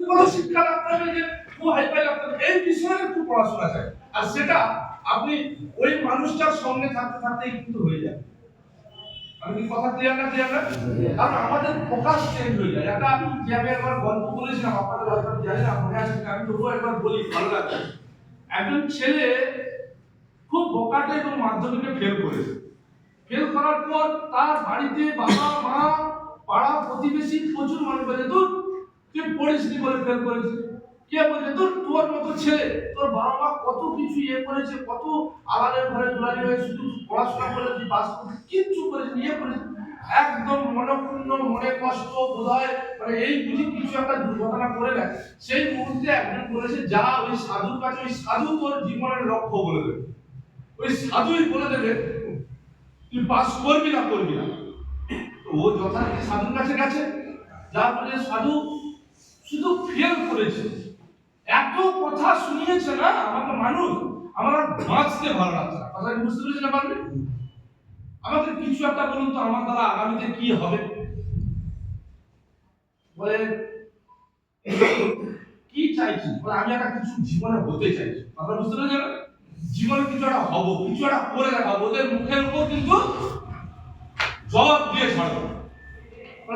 কত শিক্ষা রাখতে হবে যে খুব হাইফাই রাখতে হবে, এই বিষয়ে একটু পড়াশোনা চাই। আর সেটা আপনি ওই মানুষটার সঙ্গে থাকতে থাকতেই কিন্তু হয়ে যায়। আমি কি কথা ক্লিয়ার না? কারণ আমাদের ফোকাস চেঞ্জ হয়ে যায়। একটা যে আমি একবার গল্প বলেছিলাম, আপনাদের হয়তো জানি না মনে আছে, আমি তবুও একবার বলি, ভালো লাগে। একজন ছেলে খুব বোকাটে এবং মাধ্যমিকে ফেল করেছে। ফেল করার পর তার বাড়িতে বাবা মা পাড়া প্রতিবেশী প্রচুর মানুষ বলে, তুই পড়িসনি বলে ফেল করেছিস। কে বলছে তোর মতো ছেলে, তোর বাবা মা কত কিছু করেছে, কত আলাদের ঘরে দুলারি হয়ে শুধু পড়াশোনা করে তুই পাস করছিস, কিচ্ছু করেছিস, করেছিস। একদম মনক্ষুণ্ণ, মনে কষ্ট বোধ হয়, মানে এই বুঝি কিছু একটা দুর্ঘটনা করে নেয়। সেই মুহূর্তে একজন বলেছে, যা ওই সাধুর কাছে, ওই সাধু তোর জীবনের লক্ষ্য বলে দেবে। ওই সাধুই বলে দেবে তুই পাস করবি না। ও যথারীতি সাধুর কাছে গেছে, যা বলে সাধু শুধু ফেল করেছে, এত কথা শুনিয়েছে না আমাকে মানুষ, আমার আর বাঁচতে ভালো লাগছে না। কথা বুঝতে পেরেছি না? পারবে আমাকে কিছু একটা বলুন তো, আমার দ্বারা আগামীতে কি হবে? বলে কি চাইছি? বলে আমি একটা কিছু জীবনে হতে চাইছি। কথা বুঝতে পেরেছি না? জীবনে কিছু একটা হবো, কিছু একটা করে দেখাবো। ওদের মুখের উপর কিন্তু জবাব দিয়ে ছাড়বো।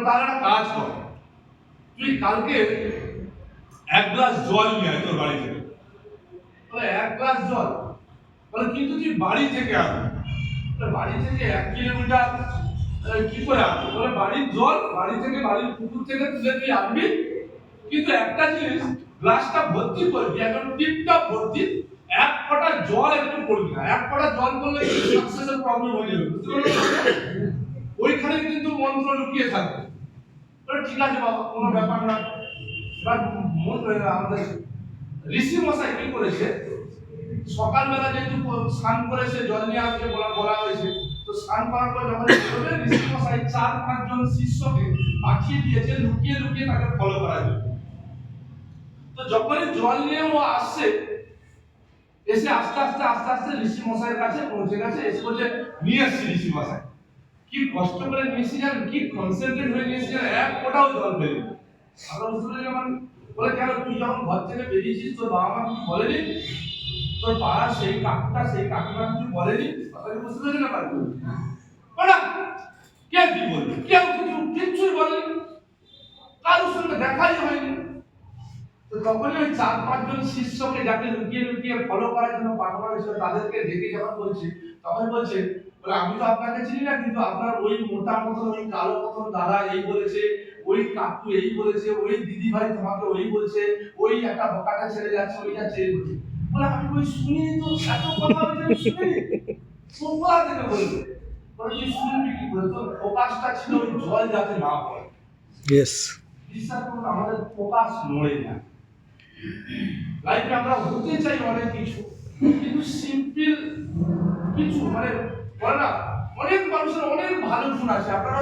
তার একটা কাজ কর, তুই কালকে এক গ্লাস জল নিয়ে আয় তোর বাড়ি থেকে। বলে এক গ্লাস জল? বলে কিন্তু তুই বাড়ি থেকে আসবি। বাড়ি থেকে 1 কিলোমিটার কি করে আসবি? বলে বাড়ির জল বাড়ি থেকে, বাড়ির পুকুর থেকে তুলে তুই আনবি, কিন্তু একটা জিনিস, গ্লাসটা ভর্তি করবি, একদম টিপটপ ভর্তি, এক ফোঁটা জল একটু পড়বি না। এক ফোঁটা জল পড়লে সাকসেসের প্রবলেম হয়ে যাবে, বুঝতে পারলে? ওইখানে কিন্তু মন্ত্র লুকিয়ে থাকবে। ঠিক আছে বাবা, কোনো ব্যাপার না। এবার আমাদের ঋষি মশাই কি করেছে, সকালবেলা যেহেতু স্নান করেছে, জল নিয়ে আসতে বলা হয়েছে, তো স্নান করার পর যখন ঋষি মশাই 4-5 জন শিষ্যকে পাঠিয়ে দিয়েছে লুকিয়ে লুকিয়ে তাকে ফলো করার জন্য। তো যখনই জল নিয়ে ও আসছে, এসে আস্তে আস্তে ঋষি মশাইয়ের কাছে পৌঁছে গেছে, এসে বলছে নিয়ে আসছি ঋষি মশাই। কি কষ্ট করে নিয়েছি জানেন, কি কনসেন্ট্রেট হয়ে নিয়েছি জানেন, এক ফোঁটাও জল ফেলেনি। আমরা বুঝতে পারি যখন বলে, কেন তুই যখন ঘর থেকে বেরিয়েছিস তোর বাবা মা কিছু বলেনি? তোর পাড়া সেই কাকুটা সেই কাকিমা কিছু বলেনি? কথা বুঝতে পারছি না? পারবো না, কে কি বলবে? কেউ কিচ্ছুই বলেনি, কারোর সঙ্গে দেখাই হয়নি। তো তখনই ওই 4-5 জন শিষ্যকে যাকে লুকিয়ে লুকিয়ে ফলো করার জন্য পাঠানো হয়েছিল, তাদেরকে দেখে যখন বলছে, তখন বলছে, বলে আমি তো আপনাকে চিনি না, কিন্তু আপনার ওই মোটা মতন, ওই কালো মতন দাদা এই বলেছে, ওই কাকু এই বলেছে, ওই দিদি ভাই তোমাকে ওই বলছে, ওই একটা বোকাটা ছেড়ে যাচ্ছে, ওই যাচ্ছে এই বলছে। বলে আমি ওই শুনি তো, এত কথা আমি শুনি, কোথা থেকে বলবে? বলে তুই শুনবি কি করে? তোর ফোকাসটা ছিল ওই জল যাতে না পড়ে। ইয়েস, বিশ্বাস করুন, আমাদের ফোকাস নড়ে না। লাইফে আমরা হতে চাই অনেক কিছু, কিন্তু সিম্পল কিছু, মানে বলে না, অনেক মানুষের অনেক ভালো গুণ আছে, আপনারা